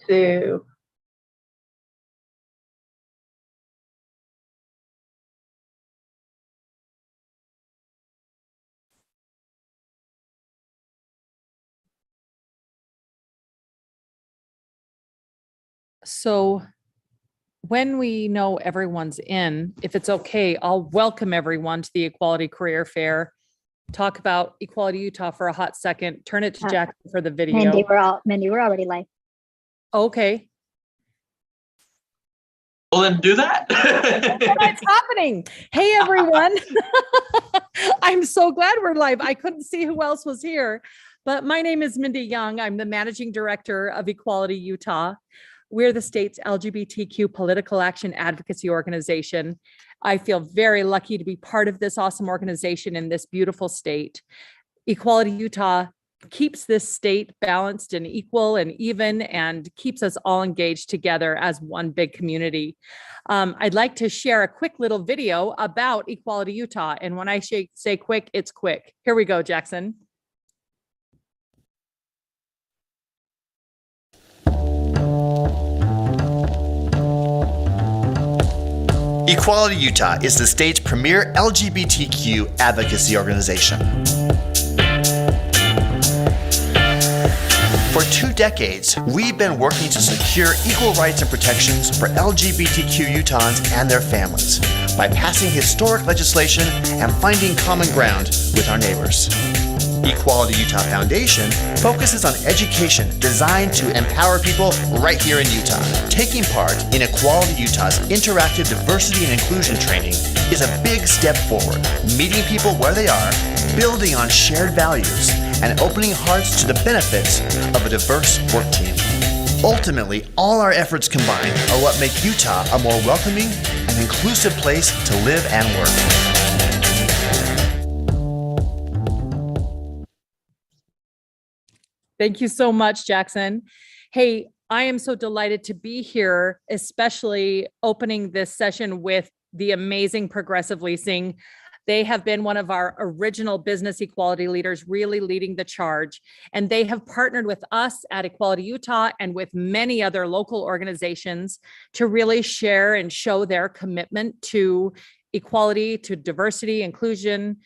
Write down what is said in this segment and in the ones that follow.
Sue. So when we know everyone's in, if it's okay, I'll welcome everyone to the Equality Career Fair. Talk about Equality Utah for a hot second. Turn it to Jackson for the video. Mindy, we're already live. Okay. Well, then do that. What's happening? Hey, everyone. I'm so glad we're live. I couldn't see who else was here, but my name is Mindy Young. I'm the managing director of Equality Utah. We're the state's LGBTQ political action advocacy organization. I feel very lucky to be part of this awesome organization in this beautiful state. Equality Utah keeps this state balanced and equal and even, and keeps us all engaged together as one big community. I'd like to share a quick little video about Equality Utah. And when I say quick, it's quick. Here we go, Jackson. Equality Utah is the state's premier LGBTQ advocacy organization. For 2 decades, we've been working to secure equal rights and protections for LGBTQ Utahns and their families by passing historic legislation and finding common ground with our neighbors. Equality Utah Foundation focuses on education designed to empower people right here in Utah. Taking part in Equality Utah's interactive diversity and inclusion training is a big step forward, meeting people where they are, building on shared values, and opening hearts to the benefits of a diverse work team. Ultimately, all our efforts combined are what make Utah a more welcoming and inclusive place to live and work. Thank you so much, Jackson. Hey, I am so delighted to be here, especially opening this session with the amazing Progressive Leasing. They have been one of our original business equality leaders, really leading the charge. And they have partnered with us at Equality Utah and with many other local organizations to really share and show their commitment to equality, to diversity, inclusion.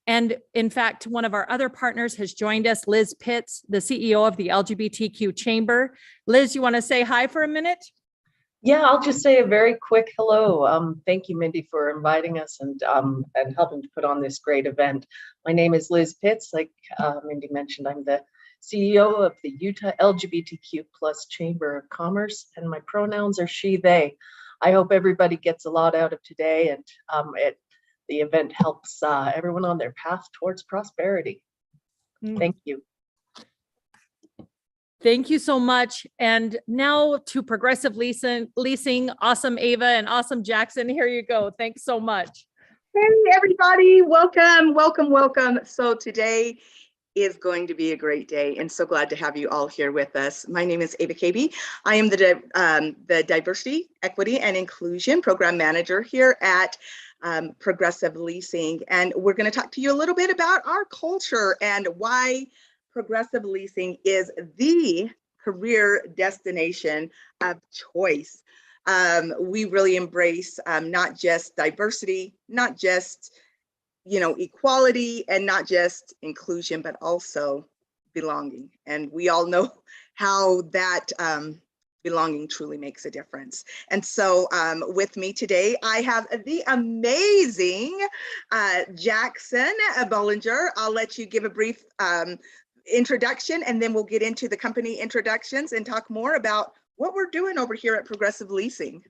And in fact, one of our other partners has joined us, Liz Pitts, the CEO of the LGBTQ Chamber. Liz, you want to say hi for a minute? Yeah, I'll just say a very quick hello. Thank you, Mindy, for inviting us and helping to put on this great event. My name is Liz Pitts. Like Mindy mentioned, I'm the CEO of the Utah LGBTQ plus Chamber of Commerce, and my pronouns are she, they. I hope everybody gets a lot out of today, and the event helps everyone on their path towards prosperity. Thank you. Thank you so much. And now to Progressive Leasing, awesome Ava and awesome Jackson. Here you go. Thanks so much. Hey, everybody. Welcome, welcome, welcome. So today is going to be a great day, and so glad to have you all here with us. My name is Ava Kaby. I am the Diversity, Equity, and Inclusion Program Manager here at Progressive Leasing, and we're going to talk to you a little bit about our culture and why Progressive Leasing is the career destination of choice. We really embrace not just diversity, not just equality, and not just inclusion, but also belonging. And we all know how that belonging truly makes a difference. And so with me today, I have the amazing Jackson Bollinger. I'll let you give a brief introduction, and then we'll get into the company introductions and talk more about what we're doing over here at Progressive Leasing.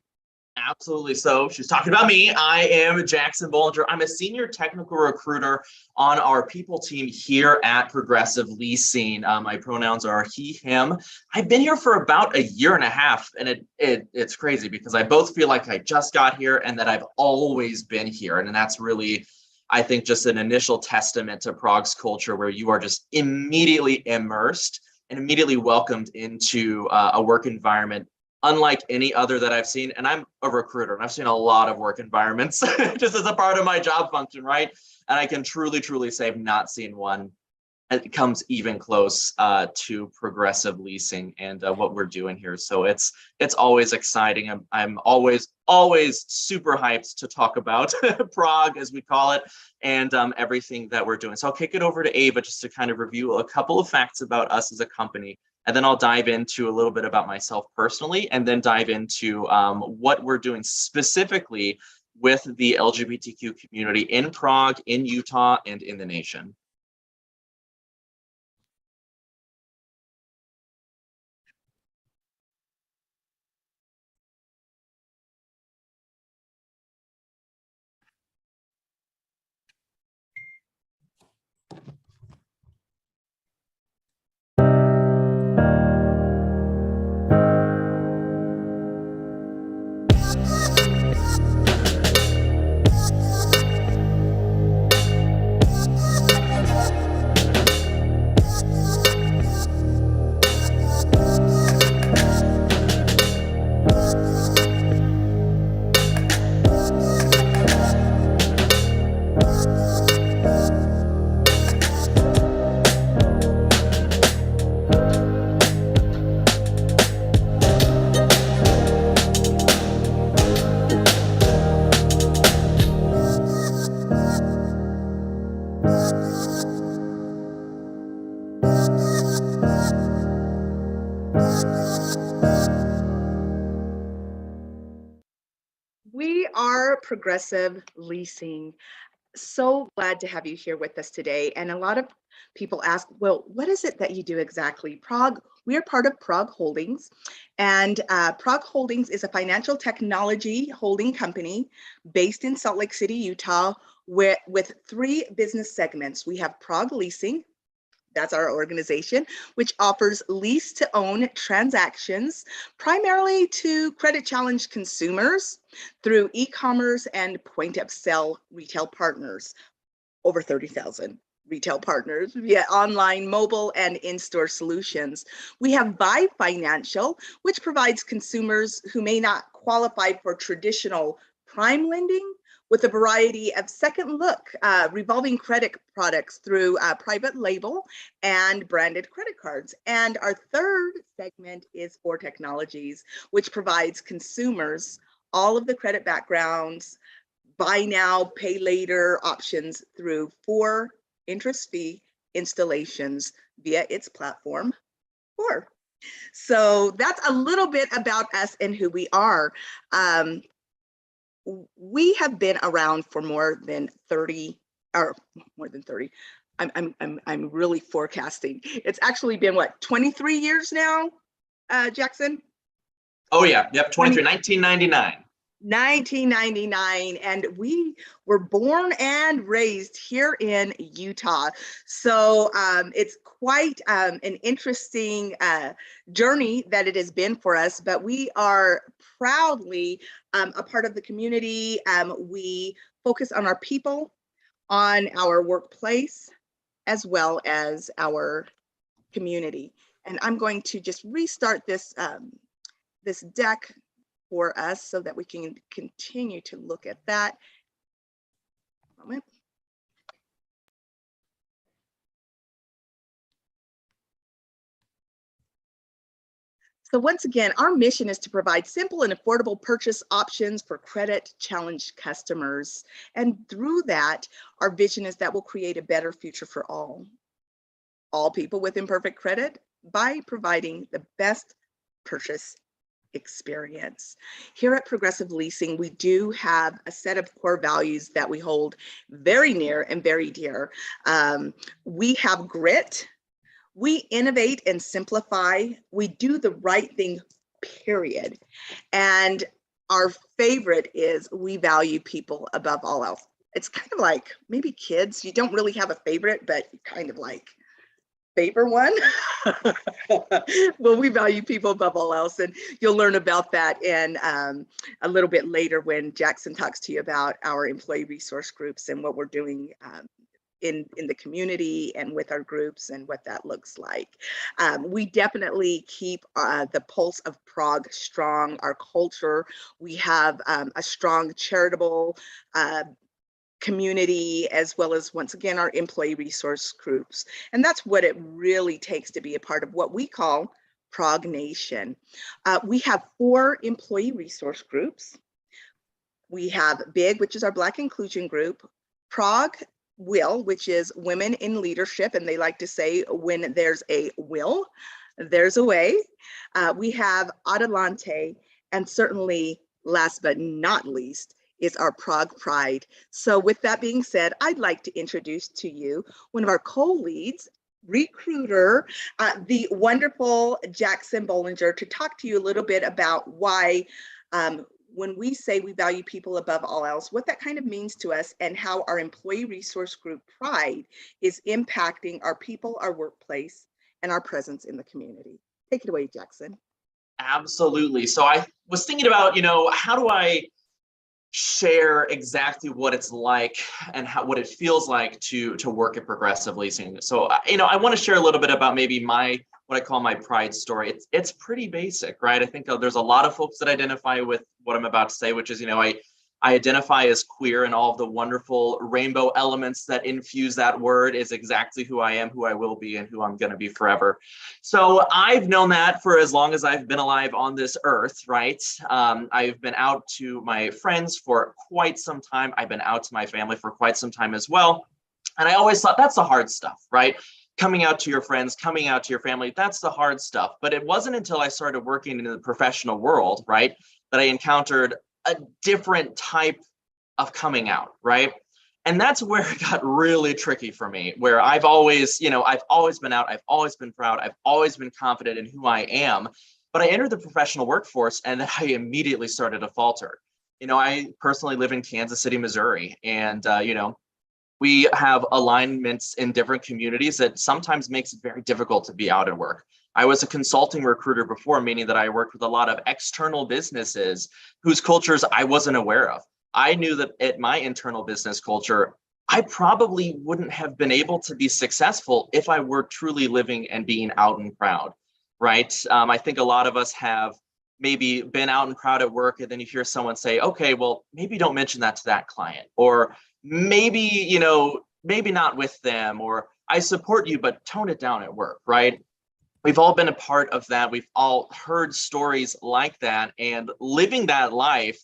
Absolutely. So she's talking about me. I am Jackson Bollinger. I'm a senior technical recruiter on our people team here at Progressive Leasing. My pronouns are he, him. I've been here for about 1.5 years, and it's crazy because I both feel like I just got here and that I've always been here. And that's really, I think, just an initial testament to Prog's culture, where you are just immediately immersed and immediately welcomed into a work environment unlike any other that I've seen. And I'm a recruiter, and I've seen a lot of work environments just as a part of my job function, right? And I can truly, truly say I've not seen one it comes even close to Progressive Leasing and what we're doing here. So it's always exciting. I'm always super hyped to talk about Prague, as we call it, and everything that we're doing. So I'll kick it over to Ava just to kind of review a couple of facts about us as a company, and then I'll dive into a little bit about myself personally, and then dive into what we're doing specifically with the LGBTQ community in Prague, in Utah, and in the nation. We are Progressive Leasing. So glad to have you here with us today. And a lot of people ask, well, what is it that you do exactly? Prague, we are part of Prague Holdings, and Prague Holdings is a financial technology holding company based in Salt Lake City, Utah, with 3 business segments. We have Prague Leasing. That's our organization, which offers lease to own transactions primarily to credit challenged consumers through e-commerce and point of sale retail partners, over 30,000 retail partners via online, mobile, and in-store solutions. We have Buy Financial, which provides consumers who may not qualify for traditional prime lending with a variety of second look revolving credit products through private label and branded credit cards. And our third segment is For Technologies, which provides consumers all of the credit backgrounds, buy now, pay later options through 4 interest-free installations via its platform, For. So that's a little bit about us and who we are. We have been around for more than 30, or more than 30. I'm really forecasting. It's actually been what, 23 years now, Jackson? Oh yeah, yep, 1999. 1999, and we were born and raised here in Utah. So it's quite an interesting journey that it has been for us, but we are proudly a part of the community. We focus on our people, on our workplace, as well as our community. And I'm going to just restart this, this deck for us so that we can continue to look at that. Moment. So once again, our mission is to provide simple and affordable purchase options for credit challenged customers. And through that, our vision is that we'll create a better future for all people with imperfect credit by providing the best purchase experience. Here at Progressive Leasing, we do have a set of core values that we hold very near and very dear. We have grit. We innovate and simplify. We do the right thing, period. And our favorite is we value people above all else. It's kind of like maybe kids, you don't really have a favorite, but you kind of like favor one. Well, we value people above all else, and you'll learn about that in a little bit later when Jackson talks to you about our employee resource groups and what we're doing in the community and with our groups and what that looks like. We definitely keep the pulse of Prague strong, our culture. We have a strong charitable community, as well as, once again, our employee resource groups. And that's what it really takes to be a part of what we call Prog Nation. We have 4 employee resource groups. We have BIG, which is our Black Inclusion Group, Prog Will, which is Women in Leadership, and they like to say, when there's a will, there's a way. We have Adelante, and certainly last but not least is our Prog Pride. So with that being said, I'd like to introduce to you one of our co-leads, recruiter, the wonderful Jackson Bollinger, to talk to you a little bit about why when we say we value people above all else, what that kind of means to us, and how our employee resource group Pride is impacting our people, our workplace, and our presence in the community. Take it away, Jackson. Absolutely. So I was thinking about, how do I share exactly what it's like and what it feels like to work at Progressive Leasing. So, I want to share a little bit about maybe what I call my pride story. It's pretty basic, right? I think there's a lot of folks that identify with what I'm about to say, which is, I identify as queer, and all of the wonderful rainbow elements that infuse that word is exactly who I am, who I will be, and who I'm going to be forever. So I've known that for as long as I've been alive on this earth, right? I've been out to my friends for quite some time. I've been out to my family for quite some time as well. And I always thought that's the hard stuff, right? Coming out to your friends, coming out to your family, that's the hard stuff. But it wasn't until I started working in the professional world, right, that I encountered a different type of coming out, right? And that's where it got really tricky for me, where I've always been out, I've always been proud, I've always been confident in who I am. But I entered the professional workforce and then I immediately started to falter. I personally live in Kansas City, Missouri, and we have alignments in different communities that sometimes makes it very difficult to be out at work. I was a consulting recruiter before, meaning that I worked with a lot of external businesses whose cultures I wasn't aware of. I knew that at my internal business culture, I probably wouldn't have been able to be successful if I were truly living and being out and proud, right? I think a lot of us have maybe been out and proud at work, and then you hear someone say, okay, well, maybe don't mention that to that client, or maybe, maybe not with them, or I support you, but tone it down at work, right? We've all been a part of that. We've all heard stories like that, and living that life,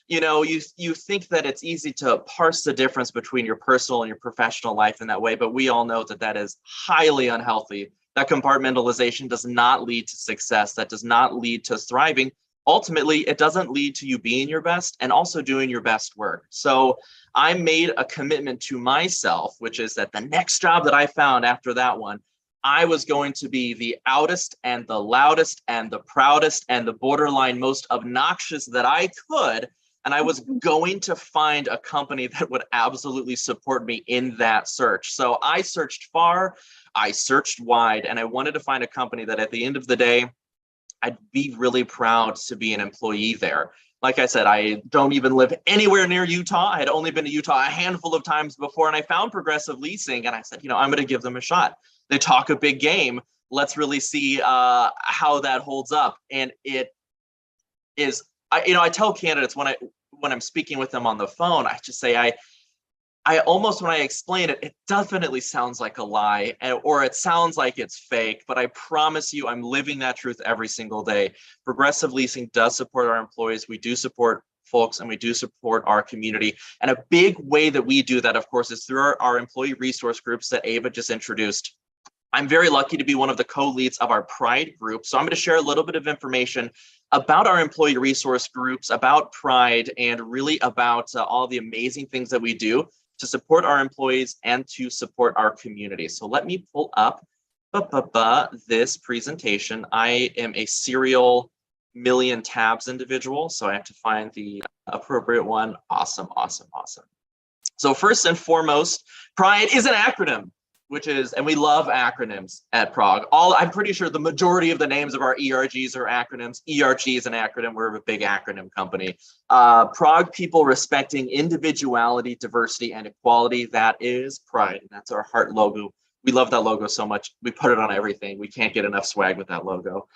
you think that it's easy to parse the difference between your personal and your professional life in that way, but we all know that that is highly unhealthy. That compartmentalization does not lead to success. That does not lead to thriving. Ultimately, it doesn't lead to you being your best and also doing your best work. So I made a commitment to myself, which is that the next job that I found after that one, I was going to be the outest and the loudest and the proudest and the borderline most obnoxious that I could. And I was going to find a company that would absolutely support me in that search. So I searched far, I searched wide, and I wanted to find a company that at the end of the day, I'd be really proud to be an employee there. Like I said, I don't even live anywhere near Utah. I had only been to Utah a handful of times before, and I found Progressive Leasing, and I said, I'm going to give them a shot. They talk a big game. Let's really see how that holds up. And it is, I tell candidates when I'm speaking with them on the phone, I just say, I almost, when I explain it, it definitely sounds like a lie, or it sounds like it's fake, but I promise you I'm living that truth every single day. Progressive Leasing does support our employees. We do support folks, and we do support our community. And a big way that we do that, of course, is through our employee resource groups that Ava just introduced. I'm very lucky to be one of the co-leads of our Pride group. So I'm going to share a little bit of information about our employee resource groups, about Pride, and really about all the amazing things that we do to support our employees and to support our community. So let me pull up this presentation. I am a serial million tabs individual, so I have to find the appropriate one. Awesome. So first and foremost, Pride is an acronym, and we love acronyms at Prog. I'm pretty sure the majority of the names of our ERGs are acronyms. ERG is an acronym. We're a big acronym company. Prog, people respecting individuality, diversity, and equality. That is Pride. And that's our heart logo. We love that logo so much. We put it on everything. We can't get enough swag with that logo.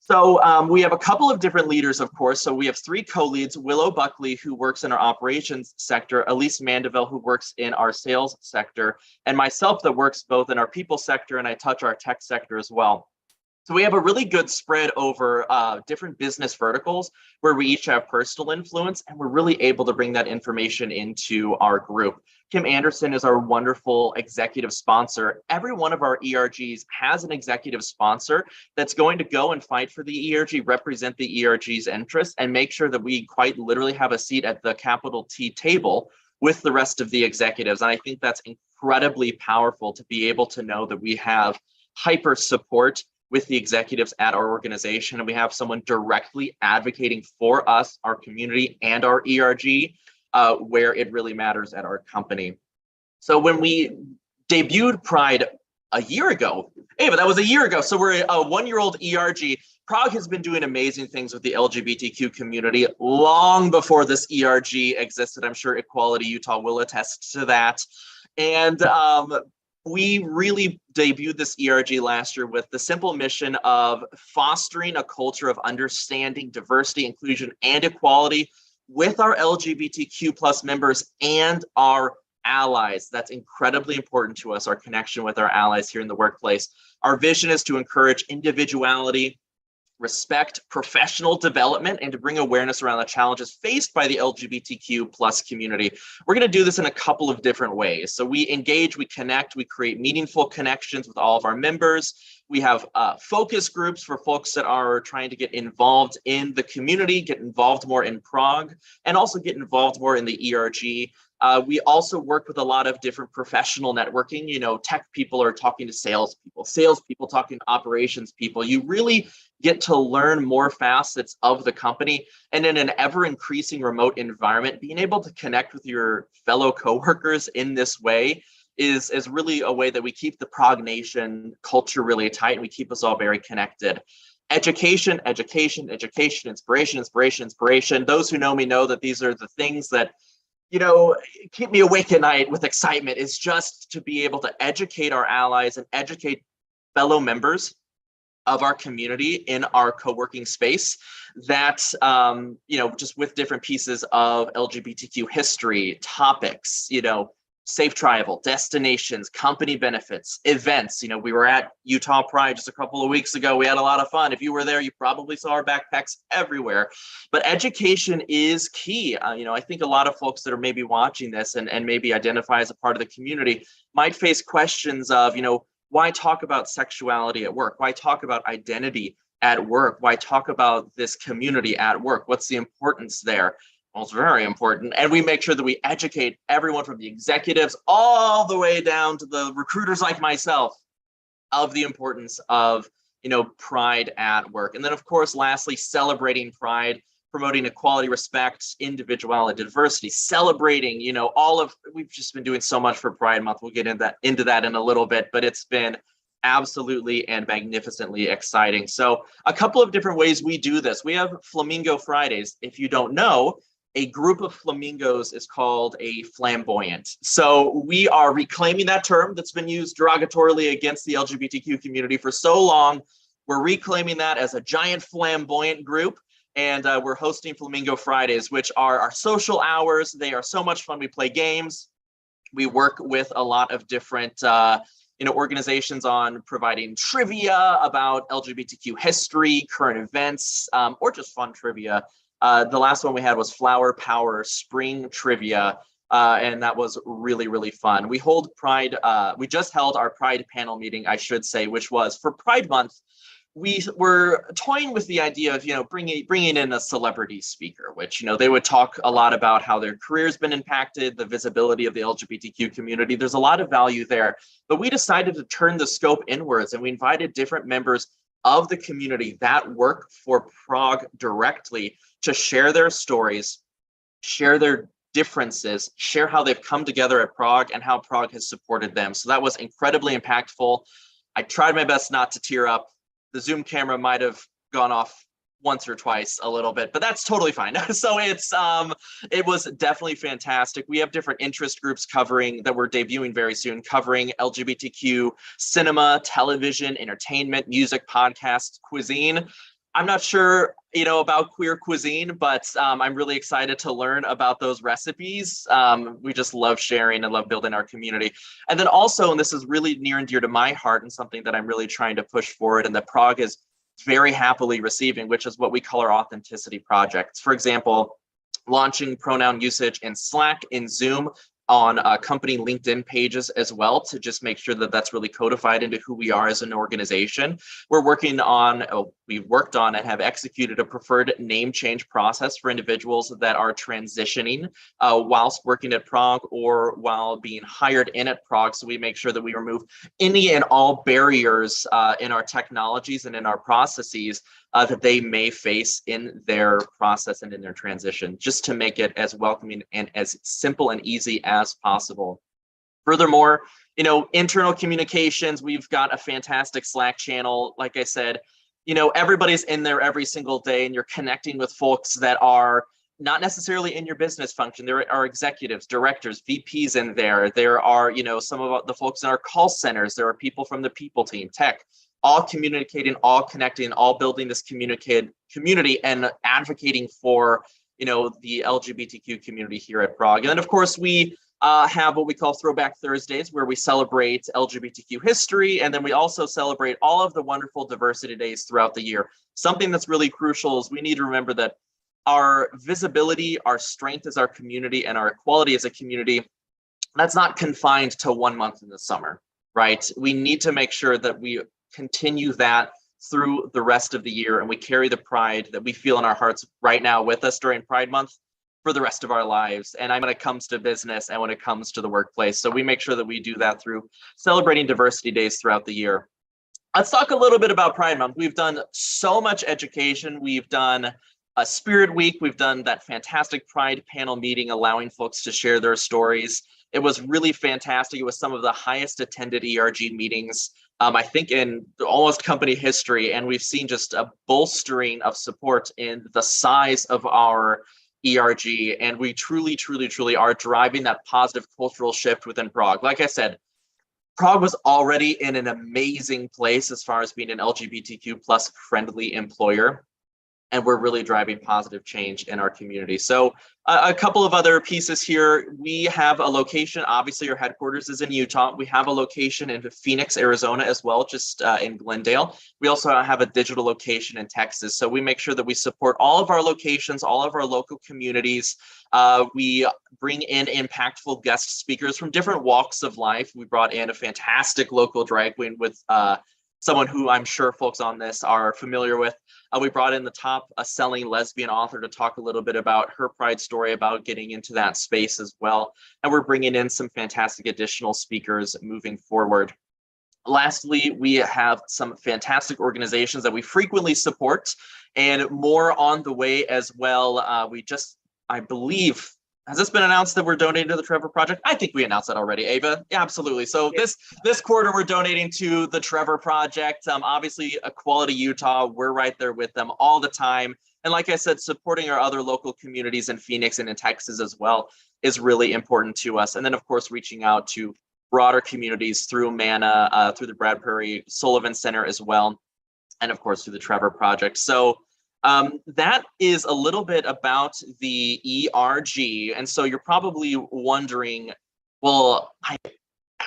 So we have a couple of different leaders, of course. So we have 3 co-leads: Willow Buckley, who works in our operations sector, Elise Mandeville, who works in our sales sector, and myself, that works both in our people sector, and I touch our tech sector as well. So we have a really good spread over different business verticals where we each have personal influence, and we're really able to bring that information into our group. Kim Anderson is our wonderful executive sponsor. Every one of our ERGs has an executive sponsor that's going to go and fight for the ERG, represent the ERG's interests, and make sure that we quite literally have a seat at the capital T table with the rest of the executives. And I think that's incredibly powerful to be able to know that we have hyper support with the executives at our organization, and we have someone directly advocating for us, our community, and our ERG, where it really matters at our company. So when we debuted Pride a year ago, Ava, that was a year ago. So we're a 1-year-old ERG. Prague has been doing amazing things with the LGBTQ community long before this ERG existed. I'm sure Equality Utah will attest to that. And we really debuted this ERG last year with the simple mission of fostering a culture of understanding, diversity, inclusion, and equality with our LGBTQ plus members and our allies. That's incredibly important to us, our connection with our allies here in the workplace. Our vision is to encourage individuality, respect, professional development, and to bring awareness around the challenges faced by the LGBTQ plus community. We're going to do this in a couple of different ways. So we engage, we connect, we create meaningful connections with all of our members. We have focus groups for folks that are trying to get involved in the community, get involved more in Prague, and also get involved more in the ERG. We also work with a lot of different professional networking. You know, tech people are talking to salespeople talking to operations people. You really get to learn more facets of the company. And in an ever increasing remote environment, being able to connect with your fellow coworkers in this way is really a way that we keep the Prague Nation culture really tight, and we keep us all very connected. Education, education, education, inspiration, inspiration, inspiration. Those who know me know that these are the things that, you know, keep me awake at night with excitement. Is just to be able to educate our allies and educate fellow members of our community in our co-working space that, you know, just with different pieces of LGBTQ history, topics, you know, safe travel, destinations, company benefits, events. You know, we were at Utah Pride just a couple of weeks ago. We had a lot of fun. If you were there, you probably saw our backpacks everywhere. But education is key. You know, I think a lot of folks that are maybe watching this and maybe identify as a part of the community might face questions of, you know, why talk about sexuality at work? Why talk about identity at work? Why talk about this community at work? What's the importance there? Well, it's very important. And we make sure that we educate everyone from the executives all the way down to the recruiters like myself of the importance of, you know, pride at work. And then, of course, lastly, celebrating pride, promoting equality, respect, individuality, diversity, celebrating, you know, we've just been doing so much for Pride Month. We'll get into that in a little bit, but it's been absolutely and magnificently exciting. So a couple of different ways we do this. We have Flamingo Fridays. If you don't know, a group of flamingos is called a flamboyant. So we are reclaiming that term that's been used derogatorily against the LGBTQ community for so long. We're reclaiming that as a giant flamboyant group. And we're hosting Flamingo Fridays, which are our social hours. They are so much fun. We play games. We work with a lot of different organizations on providing trivia about LGBTQ history, current events, or just fun trivia. The last one we had was Flower Power Spring Trivia, and that was really, really fun. We hold Pride, we just held our Pride panel meeting, I should say, which was for Pride Month. We were toying with the idea of, you know, bringing in a celebrity speaker, which, you know, they would talk a lot about how their career's been impacted, the visibility of the LGBTQ community. There's a lot of value there, but we decided to turn the scope inwards, and we invited different members of the community that work for Prague directly to share their stories, share their differences, share how they've come together at Prague and how Prague has supported them. So that was incredibly impactful. I tried my best not to tear up. The Zoom camera might have gone off once or twice a little bit, but that's totally fine. So it was definitely fantastic. We have different interest groups that we're debuting very soon, covering LGBTQ cinema, television, entertainment, music, podcasts, cuisine. I'm not sure, about queer cuisine, but I'm really excited to learn about those recipes. We just love sharing and love building our community. And then also, and this is really near and dear to my heart and something that I'm really trying to push forward and that Prague is very happily receiving, which is what we call our authenticity projects. For example, launching pronoun usage in Slack, in Zoom, on company LinkedIn pages as well, to just make sure that that's really codified into who we are as an organization. We've worked on and have executed a preferred name change process for individuals that are transitioning whilst working at Prague or while being hired in at Prague. So we make sure that we remove any and all barriers in our technologies and in our processes that they may face in their process and in their transition, just to make it as welcoming and as simple and easy as possible. Furthermore, internal communications, we've got a fantastic Slack channel. Like I said, everybody's in there every single day, and you're connecting with folks that are not necessarily in your business function. There are executives, directors, VPs in there. There are, some of the folks in our call centers. There are people from the people team, tech, all communicating, all connecting, all building this community and advocating for, the LGBTQ community here at Prague. And then, of course, we have what we call Throwback Thursdays, where we celebrate LGBTQ history. And then we also celebrate all of the wonderful diversity days throughout the year. Something that's really crucial is we need to remember that our visibility, our strength as our community, and our equality as a community, that's not confined to 1 month in the summer, right? We need to make sure that we continue that through the rest of the year, and we carry the pride that we feel in our hearts right now with us during Pride Month for the rest of our lives. And when it comes to business and when it comes to the workplace. So we make sure that we do that through celebrating diversity days throughout the year. Let's talk a little bit about Pride Month. We've done so much education. We've done a Spirit Week. We've done that fantastic Pride panel meeting, allowing folks to share their stories. It was really fantastic. It was some of the highest attended ERG meetings, I think, in almost company history. And we've seen just a bolstering of support in the size of our ERG. And we truly, truly, truly are driving that positive cultural shift within Prague. Like I said, Prague was already in an amazing place as far as being an LGBTQ plus friendly employer. And we're really driving positive change in our community. So a couple of other pieces here. We have a location, obviously our headquarters is in Utah. We have a location in Phoenix, Arizona as well, just in Glendale. We also have a digital location in Texas. So we make sure that we support all of our locations, all of our local communities. We bring in impactful guest speakers from different walks of life. We brought in a fantastic local drag queen with someone who I'm sure folks on this are familiar with. We brought in the top selling lesbian author to talk a little bit about her pride story, about getting into that space as well. And we're bringing in some fantastic additional speakers moving forward. Lastly, we have some fantastic organizations that we frequently support, and more on the way as well. I believe, has this been announced that we're donating to the Trevor Project? I think we announced that already, Ava. Yeah, absolutely. So this quarter, we're donating to the Trevor Project. Obviously, Equality Utah, we're right there with them all the time. And like I said, supporting our other local communities in Phoenix and in Texas as well is really important to us. And then, of course, reaching out to broader communities through MANA, through the Bradbury Sullivan Center as well, and of course, through the Trevor Project. So that is a little bit about the ERG. And so you're probably wondering, well, I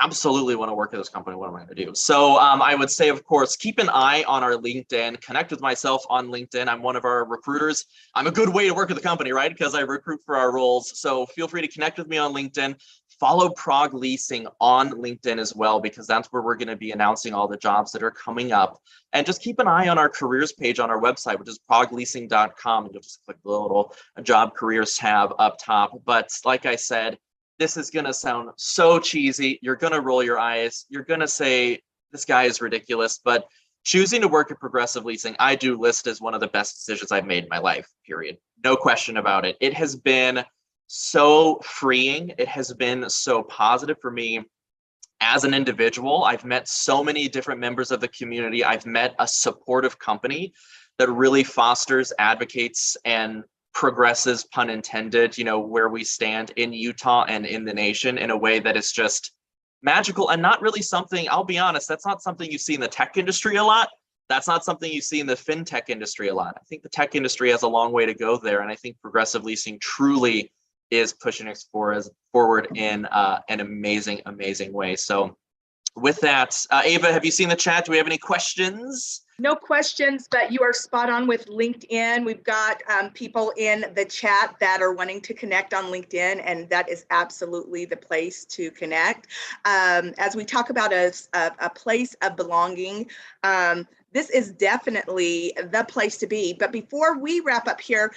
absolutely want to work at this company. What am I going to do? So I would say, of course, keep an eye on our LinkedIn, connect with myself on LinkedIn. I'm one of our recruiters. I'm a good way to work at the company, right? Because I recruit for our roles. So feel free to connect with me on LinkedIn. Follow Prague Leasing on LinkedIn as well, because that's where we're going to be announcing all the jobs that are coming up. And just keep an eye on our careers page on our website, which is pragueleasing.com. And you'll just click the little job careers tab up top. But like I said, this is going to sound so cheesy. You're going to roll your eyes. You're going to say, this guy is ridiculous. But choosing to work at Progressive Leasing, I do list as one of the best decisions I've made in my life, period. No question about it. It has been so freeing. It has been so positive for me as an individual. I've met so many different members of the community. I've met a supportive company that really fosters, advocates, and progresses, pun intended, where we stand in Utah and in the nation in a way that is just magical and not really something, I'll be honest, that's not something you see in the tech industry a lot. that's not something you see in the fintech industry a lot. I think the tech industry has a long way to go there. And I think Progressive Leasing truly is pushing us forward in an amazing, amazing way. So with that, Ava, have you seen the chat? Do we have any questions? No questions, but you are spot on with LinkedIn. We've got people in the chat that are wanting to connect on LinkedIn, and that is absolutely the place to connect. As we talk about a place of belonging, this is definitely the place to be. But before we wrap up here,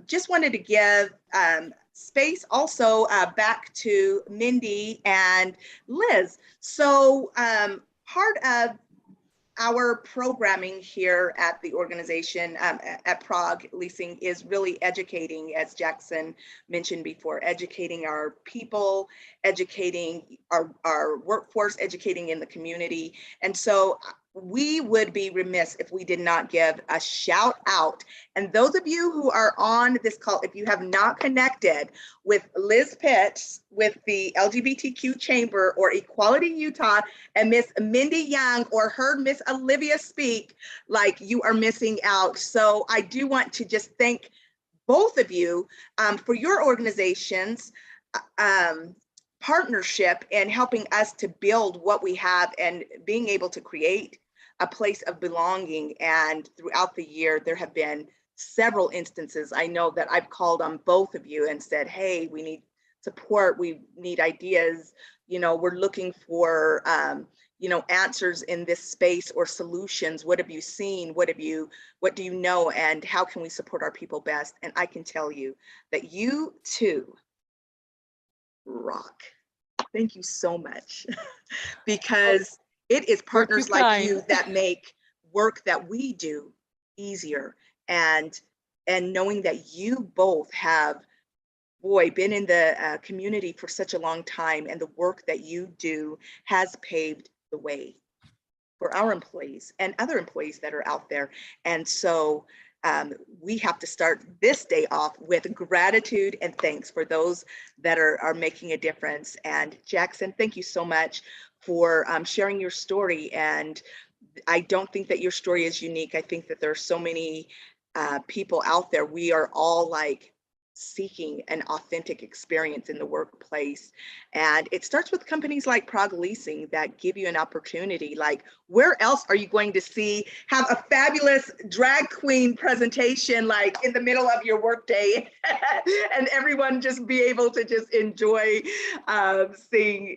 just wanted to give space also back to Mindy and Liz. So part of our programming here at the organization at Prague Leasing is really educating, as Jackson mentioned before, educating our people, educating our workforce, educating in the community. And so we would be remiss if we did not give a shout out. And those of you who are on this call, if you have not connected with Liz Pitts, with the LGBTQ Chamber or Equality Utah, and Miss Mindy Young, or heard Miss Olivia speak, like, you are missing out. So I do want to just thank both of you for your organizations partnership and helping us to build what we have and being able to create a place of belonging. And throughout the year, there have been several instances. I know that I've called on both of you and said, hey, we need support, we need ideas, we're looking for answers in this space or solutions. What have you seen? What do you know? And how can we support our people best? And I can tell you that you too rock. Thank you so much. Because it is partners like you that make work that we do easier. And knowing that you both have, been in the community for such a long time, and the work that you do has paved the way for our employees and other employees that are out there. And so we have to start this day off with gratitude and thanks for those that are making a difference. And Jackson, thank you so much for sharing your story. And I don't think that your story is unique. I think that there are so many people out there. We are all seeking an authentic experience in the workplace. And it starts with companies like Prague Leasing that give you an opportunity. Like, where else are you going to have a fabulous drag queen presentation, in the middle of your workday and everyone just be able to just enjoy seeing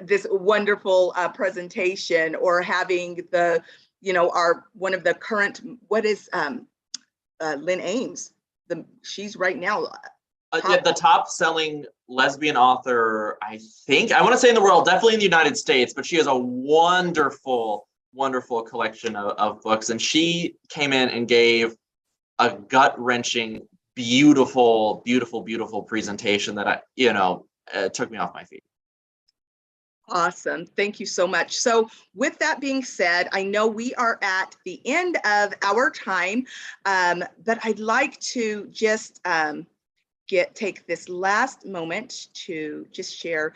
this wonderful presentation, or having one of the current, Lynn Ames, she's right now the top selling lesbian author, I want to say in the world, definitely in the United States, but she has a wonderful collection of books. And she came in and gave a gut-wrenching, beautiful presentation that it took me off my feet. Awesome. Thank you so much. So with that being said, I know we are at the end of our time, but I'd like to just take this last moment to just share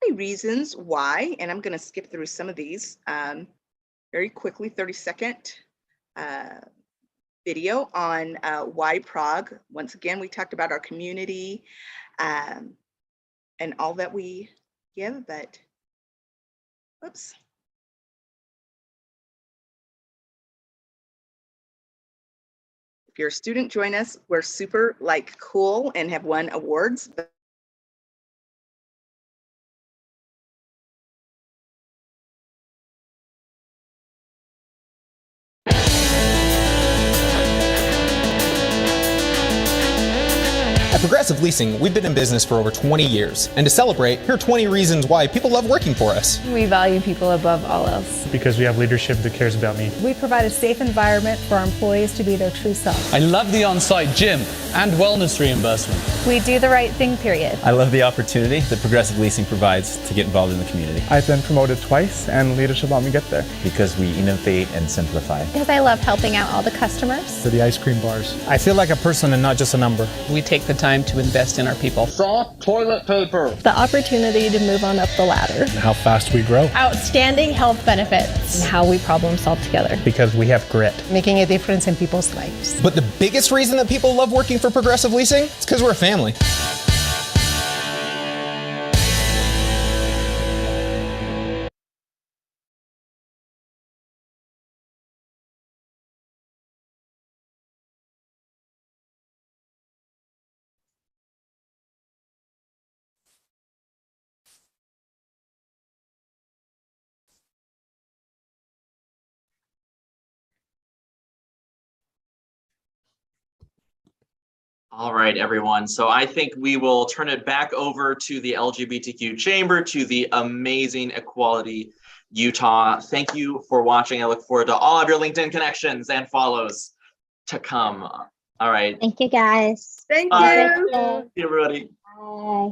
many reasons why, and I'm going to skip through some of these very quickly. 30-second video on why Prague. Once again, we talked about our community and all that we give, but oops. If you're a student, join us. We're super cool and have won awards. At Progressive Leasing, we've been in business for over 20 years. And to celebrate, here are 20 reasons why people love working for us. We value people above all else. Because we have leadership that cares about me. We provide a safe environment for our employees to be their true self. I love the on-site gym and wellness reimbursement. We do the right thing, period. I love the opportunity that Progressive Leasing provides to get involved in the community. I've been promoted twice, and leadership helped me get there. Because we innovate and simplify. Because I love helping out all the customers. For the ice cream bars. I feel like a person and not just a number. We take the time time to invest in our people. Soft toilet paper. The opportunity to move on up the ladder. And how fast we grow. Outstanding health benefits. And how we problem solve together. Because we have grit. Making a difference in people's lives. But the biggest reason that people love working for Progressive Leasing is because we're a family. All right, everyone. So I think we will turn it back over to the LGBTQ chamber, to the amazing Equality Utah. Thank you for watching. I look forward to all of your LinkedIn connections and follows to come. All right. Thank you, guys. Thank Bye. you. Everybody. Bye.